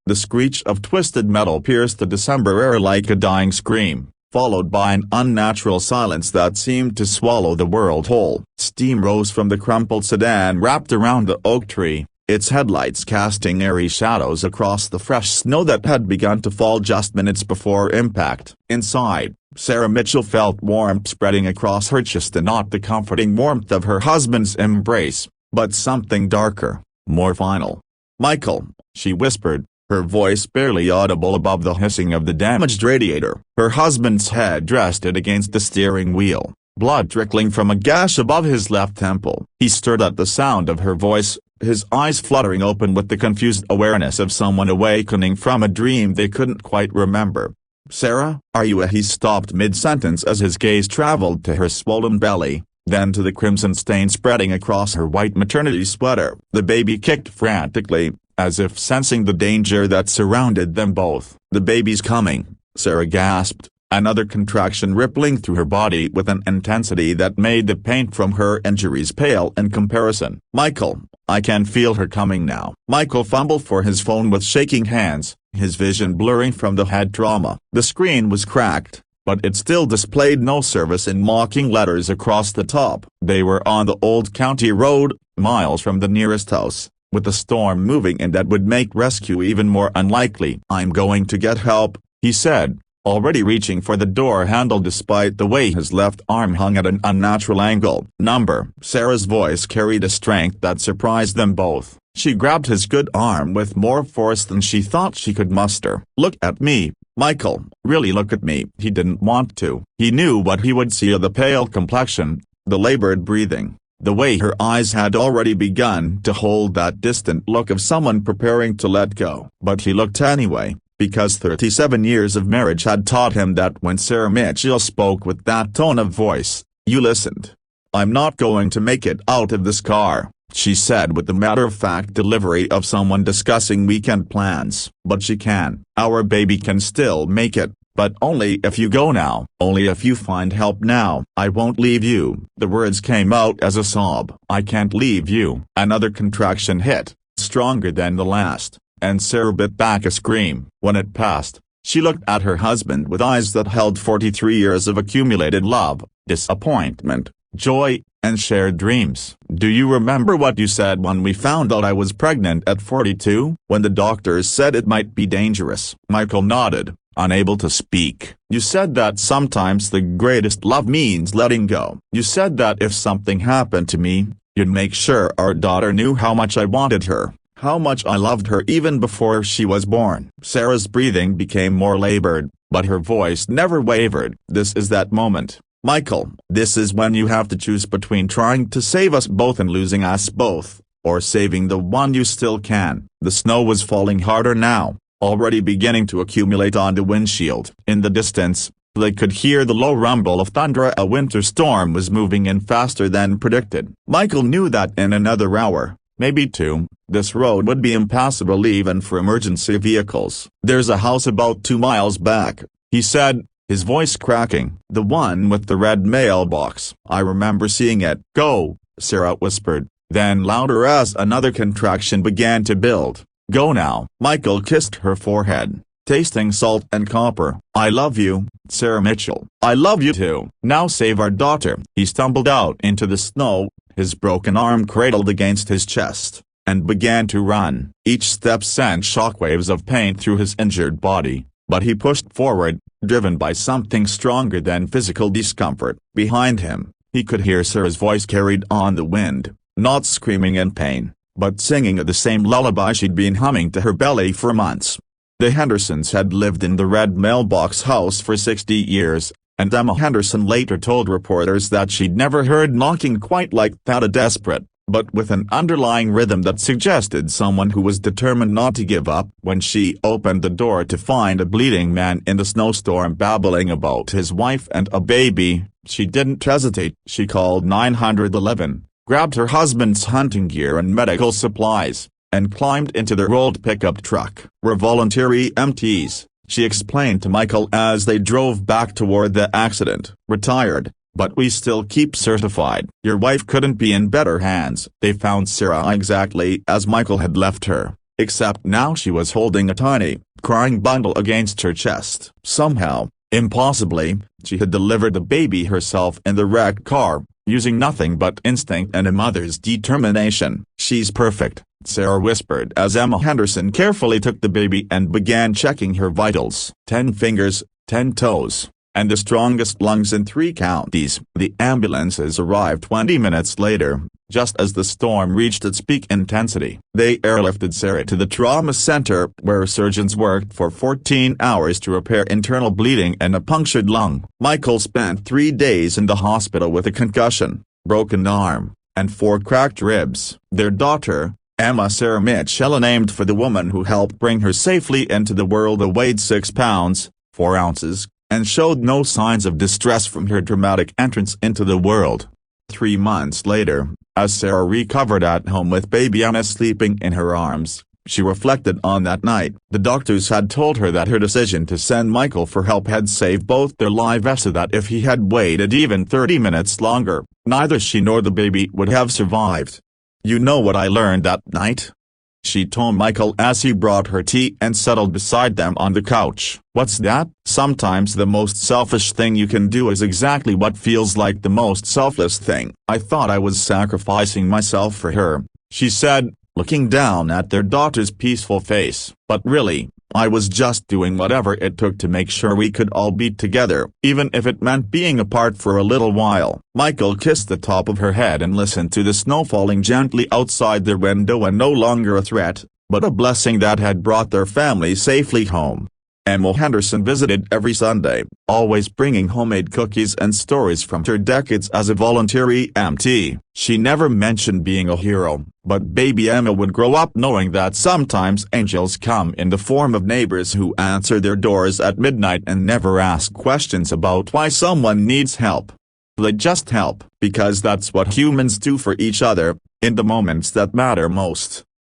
The screech of twisted metal pierced the December air like a dying scream, followed by an unnatural silence that seemed to swallow the world whole. Steam rose from the crumpled sedan wrapped around the oak tree, its headlights casting eerie shadows across the fresh snow that had begun to fall just minutes before impact. Inside, Sarah Mitchell felt warmth spreading across her chest, and not the comforting warmth of her husband's embrace, but something darker, more final. "Michael," she whispered, her voice barely audible above the hissing of the damaged radiator. Her husband's head rested against the steering wheel, blood trickling from a gash above his left temple. He stirred at the sound of her voice, his eyes fluttering open with the confused awareness of someone awakening from a dream they couldn't quite remember. "Sarah, are you?" He stopped mid-sentence as his gaze traveled to her swollen belly, then to the crimson stain spreading across her white maternity sweater. The baby kicked frantically, as if sensing the danger that surrounded them both. "The baby's coming," Sarah gasped, another contraction rippling through her body with an intensity that made the pain from her injuries pale in comparison. "Michael, I can feel her coming now." Michael fumbled for his phone with shaking hands, his vision blurring from the head trauma. The screen was cracked, but it still displayed "no service" in mocking letters across the top. They were on the old county road, miles from the nearest house, with the storm moving in that would make rescue even more unlikely. "I'm going to get help," he said, already reaching for the door handle despite the way his left arm hung at an unnatural angle. "Number." Sarah's voice carried a strength that surprised them both. She grabbed his good arm with more force than she thought she could muster. "Look at me, Michael, really look at me." He didn't want to. He knew what he would see: the pale complexion, the labored breathing, the way her eyes had already begun to hold that distant look of someone preparing to let go. But he looked anyway, because 37 years of marriage had taught him that when Sarah Mitchell spoke with that tone of voice, you listened. "I'm not going to make it out of this car," she said with the matter-of-fact delivery of someone discussing weekend plans. "But she can. Our baby can still make it, but only if you go now. Only if you find help now." "I won't leave you." The words came out as a sob. "I can't leave you." Another contraction hit, stronger than the last, and Sarah bit back a scream. When it passed, she looked at her husband with eyes that held 43 years of accumulated love, disappointment, joy, and shared dreams. "Do you remember what you said when we found out I was pregnant at 42? When the doctors said it might be dangerous?" Michael nodded, unable to speak. "You said that sometimes the greatest love means letting go. You said that if something happened to me, you'd make sure our daughter knew how much I wanted her, how much I loved her even before she was born." Sarah's breathing became more labored, but her voice never wavered. "This is that moment, Michael. This is when you have to choose between trying to save us both and losing us both, or saving the one you still can." The snow was falling harder now, already beginning to accumulate on the windshield. In the distance, they could hear the low rumble of thunder. A winter storm was moving in faster than predicted. Michael knew that in another hour, maybe two, this road would be impassable even for emergency vehicles. "There's a house about 2 miles back," he said, his voice cracking. "The one with the red mailbox. I remember seeing it." "Go," Sarah whispered, then louder as another contraction began to build. "Go now." Michael kissed her forehead, tasting salt and copper. "I love you, Sarah Mitchell." "I love you too. Now save our daughter." He stumbled out into the snow, his broken arm cradled against his chest, and began to run. Each step sent shockwaves of pain through his injured body, but he pushed forward, driven by something stronger than physical discomfort. Behind him, he could hear Sarah's voice carried on the wind, not screaming in pain, but singing the same lullaby she'd been humming to her belly for months. The Hendersons had lived in the red mailbox house for 60 years, and Emma Henderson later told reporters that she'd never heard knocking quite like that, a desperate, but with an underlying rhythm that suggested someone who was determined not to give up. When she opened the door to find a bleeding man in the snowstorm babbling about his wife and a baby, she didn't hesitate. She called 911, grabbed her husband's hunting gear and medical supplies, and climbed into their old pickup truck. "We're voluntary EMTs," she explained to Michael as they drove back toward the accident. "Retired, but we still keep certified." "Your wife couldn't be in better hands." They found Sarah exactly as Michael had left her, except now she was holding a tiny, crying bundle against her chest. Somehow, impossibly, she had delivered the baby herself in the wrecked car, using nothing but instinct and a mother's determination. "She's perfect," Sarah whispered as Emma Henderson carefully took the baby and began checking her vitals. 10 fingers, 10 toes, and the strongest lungs in 3 counties. The ambulances arrived 20 minutes later, just as the storm reached its peak intensity. They airlifted Sarah to the trauma center, where surgeons worked for 14 hours to repair internal bleeding and a punctured lung. Michael spent 3 days in the hospital with a concussion, broken arm, and 4 cracked ribs. Their daughter, Emma Sarah Mitchell, named for the woman who helped bring her safely into the world, weighed 6 pounds, 4 ounces, and showed no signs of distress from her dramatic entrance into the world. 3 months later, as Sarah recovered at home with baby Emma sleeping in her arms, she reflected on that night. The doctors had told her that her decision to send Michael for help had saved both their lives, so that if he had waited even 30 minutes longer, neither she nor the baby would have survived. "You know what I learned that night?" she told Michael as he brought her tea and settled beside them on the couch. "What's that?" "Sometimes the most selfish thing you can do is exactly what feels like the most selfless thing. I thought I was sacrificing myself for her," she said, looking down at their daughter's peaceful face. "But really, I was just doing whatever it took to make sure we could all be together, even if it meant being apart for a little while." Michael kissed the top of her head and listened to the snow falling gently outside their window, and no longer a threat, but a blessing that had brought their family safely home. Emma Henderson visited every Sunday, always bringing homemade cookies and stories from her decades as a volunteer EMT. She never mentioned being a hero, but baby Emma would grow up knowing that sometimes angels come in the form of neighbors who answer their doors at midnight and never ask questions about why someone needs help. They just help, because that's what humans do for each other, in the moments that matter most.